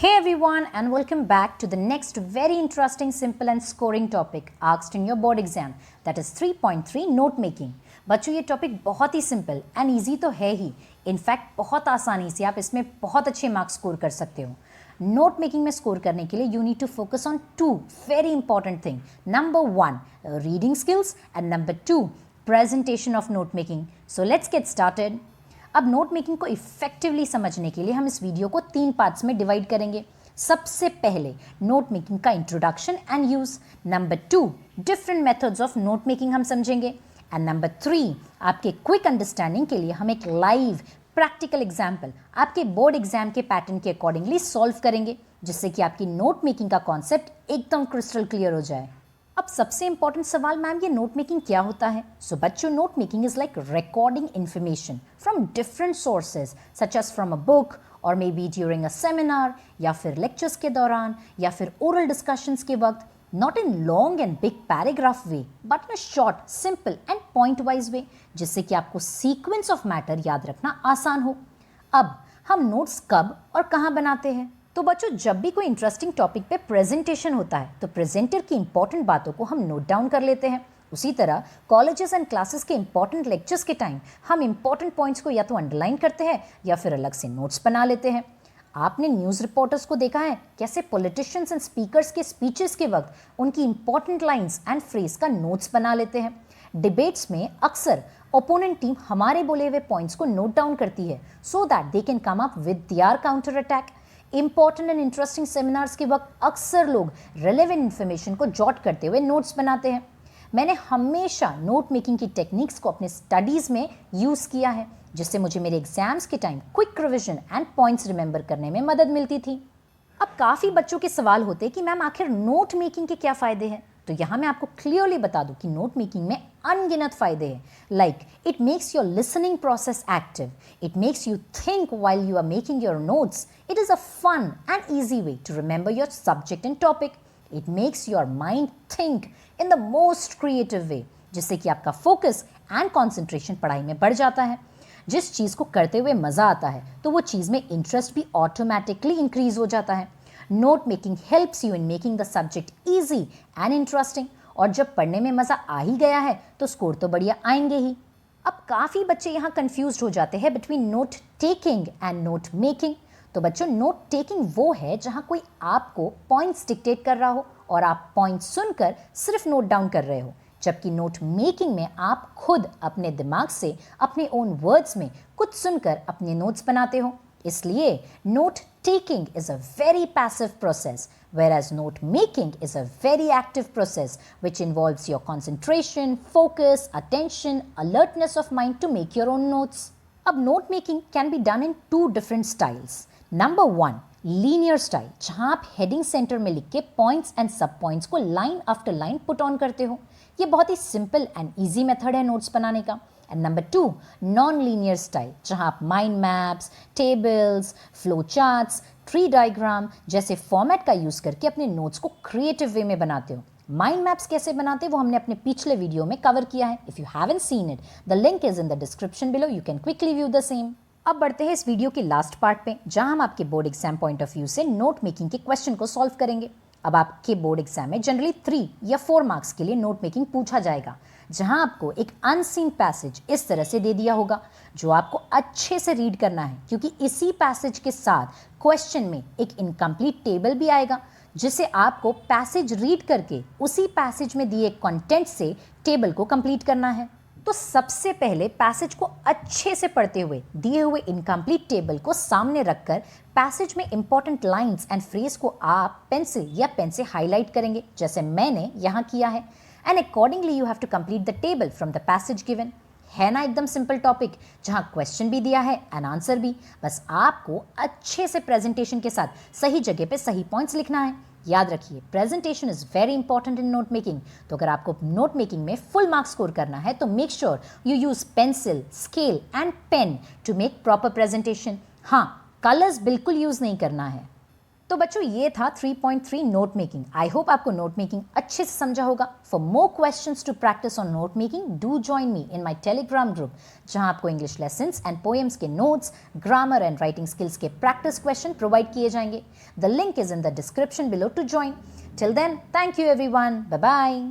Hey everyone and welcome back to the next very interesting, simple and scoring topic asked in your board exam, that is 3.3 note making. बच्चों ये topic बहुत ही simple and easy तो है ही, in fact बहुत आसानी से आप इसमें बहुत अच्छे मार्क्स स्कोर कर सकते हो. नोट मेकिंग में स्कोर करने के लिए you need to focus on two very important thing. Number 1 reading skills and number 2 presentation of note making. So let's get started. अब नोट मेकिंग को इफेक्टिवली समझने के लिए हम इस वीडियो को 3 पार्ट्स में डिवाइड करेंगे. सबसे पहले नोट मेकिंग का introduction and use. Number 2 different methods of note making हम समझेंगे. एंड नंबर 3 आपके क्विक अंडरस्टैंडिंग के लिए हम एक लाइव प्रैक्टिकल एग्जाम्पल आपके बोर्ड एग्जाम के पैटर्न के अकॉर्डिंगली सॉल्व करेंगे, जिससे कि आपकी नोट मेकिंग का कॉन्सेप्ट एकदम क्रिस्टल क्लियर हो जाए. अब सबसे इंपॉर्टेंट सवाल, मैम ये नोट मेकिंग क्या होता है? सो बच्चों, note making is like recording information from different sources such as from a book और maybe during a seminar या फिर लेक्चर्स के दौरान या फिर ओरल डिस्कशंस के वक्त. Not in long and big paragraph way but in a short simple and point wise way, जिससे कि आपको सीक्वेंस ऑफ मैटर याद रखना आसान हो. अब हम नोट्स कब और कहाँ बनाते हैं? तो बच्चों, जब भी कोई इंटरेस्टिंग टॉपिक पे प्रेजेंटेशन होता है तो प्रेजेंटर की इंपॉर्टेंट बातों को हम नोट डाउन कर लेते हैं. उसी तरह कॉलेजेस एंड क्लासेस के इंपॉर्टेंट लेक्चर्स के टाइम हम इंपॉर्टेंट पॉइंट्स को या तो अंडरलाइन करते हैं या फिर अलग से नोट्स बना लेते हैं. आपने न्यूज़ रिपोर्टर्स को देखा है कैसे पॉलिटिशियंस एंड स्पीकर्स के स्पीचेस के वक्त उनकी इंपॉर्टेंट लाइंस एंड फ्रेज का नोट्स बना लेते हैं. डिबेट्स में अक्सर ओपोनेंट टीम हमारे बोले हुए पॉइंट्स को नोट डाउन करती है so that they can come up with their counter attack. Important and interesting seminars के वक्त अक्सर लोग रेलेवेंट इन्फॉर्मेशन को जॉट करते हुए नोट्स बनाते हैं. मैंने हमेशा नोट मेकिंग की टेक्निक्स को अपने स्टडीज़ में यूज़ किया है, जिससे मुझे मेरे एग्जाम्स के time quick revision and points remember करने में मदद मिलती थी. अब काफ़ी बच्चों के सवाल होते हैं कि मैम आखिर नोट मेकिंग के क्या फ़ायदे हैं? तो यहाँ मैं आपको क्लियरली बता दूँ कि नोट मेकिंग में अनगिनत फ़ायदे हैं. Like it makes your listening process active, it makes you think while you are making your notes, it is a fun and easy way to remember your subject and topic, it makes your mind think in the most creative way, जिससे कि आपका focus and concentration पढ़ाई में बढ़ जाता है. जिस चीज़ को करते हुए मज़ा आता है तो वो चीज़ में इंटरेस्ट भी ऑटोमेटिकली इंक्रीज हो जाता है. Note making helps you in making the subject easy and interesting, और जब पढ़ने में मज़ा आ ही गया है तो स्कोर तो बढ़िया आएंगे ही. अब काफ़ी बच्चे यहाँ कंफ्यूज हो जाते हैं between note taking and note making. तो बच्चों, नोट टेकिंग वो है जहाँ कोई आपको पॉइंट्स डिक्टेट कर रहा हो और आप पॉइंट्स सुनकर सिर्फ नोट डाउन कर रहे हो, जबकि नोट मेकिंग में आप खुद अपने दिमाग से अपने ओन वर्ड्स में कुछ सुनकर अपने नोट्स बनाते हो. इसलिए note taking is a very passive process, whereas note making is a very active process which involves your concentration, focus, attention, alertness of mind to make your own notes. अब note making can be done in 2 different styles. Number 1, linear style, जहाँ आप heading center में लिख के points and sub points को line after line put on करते हो. ये बहुत ही simple and easy method है notes बनाने का. And number 2 non linear style, जहाँ आप mind maps, tables, flow charts, tree diagram जैसे फॉर्मेट का यूज़ करके अपने नोट्स को क्रिएटिव वे में बनाते हो. माइंड मैप्स कैसे बनाते हैं वो हमने अपने पिछले वीडियो में कवर किया है. If you haven't seen it, the link is in the description below, you can quickly view the same. अब बढ़ते हैं इस वीडियो के लास्ट पार्ट पे, जहाँ हम आपके board exam point of view से नोट मेकिंग के क्वेश्चन को सॉल्व करेंगे. अब आपके बोर्ड एग्जाम में जनरली 3 या 4 मार्क्स के लिए नोट मेकिंग पूछा जाएगा, जहां आपको एक अनसीन पैसेज इस तरह से दे दिया होगा जो आपको अच्छे से रीड करना है, क्योंकि इसी पैसेज के साथ क्वेश्चन में एक इनकम्प्लीट टेबल भी आएगा, जिसे आपको पैसेज रीड करके उसी पैसेज में दिए कंटेंट से टेबल को कंप्लीट करना है. तो सबसे पहले पैसेज को अच्छे से पढ़ते हुए दिए हुए इनकम्प्लीट टेबल को सामने रखकर पैसेज में इंपॉर्टेंट लाइंस एंड फ्रेज को आप पेंसिल या पेन से हाईलाइट करेंगे, जैसे मैंने यहाँ किया है. And accordingly you have to complete the table from the passage given. है ना एकदम सिंपल टॉपिक, जहाँ क्वेश्चन भी दिया है एंड आंसर भी. बस आपको अच्छे से प्रेजेंटेशन के साथ सही जगह पे सही पॉइंट्स लिखना है. याद रखिए, presentation is very important in note making. तो अगर आपको नोट मेकिंग में फुल मार्क्स स्कोर करना है तो make sure you use pencil, scale and pen to make proper presentation. हाँ, कलर्स बिल्कुल यूज नहीं करना है. तो बच्चों ये था 3.3 नोट मेकिंग। आई होप आपको नोट मेकिंग अच्छे से समझा होगा। For more questions to practice on note making do join me in my Telegram group, जहां आपको इंग्लिश लेसन्स एंड पोएम्स के notes, grammar and writing skills के प्रैक्टिस क्वेश्चन प्रोवाइड किए जाएंगे। The link is in the description below to join. Till then, thank you everyone, bye bye.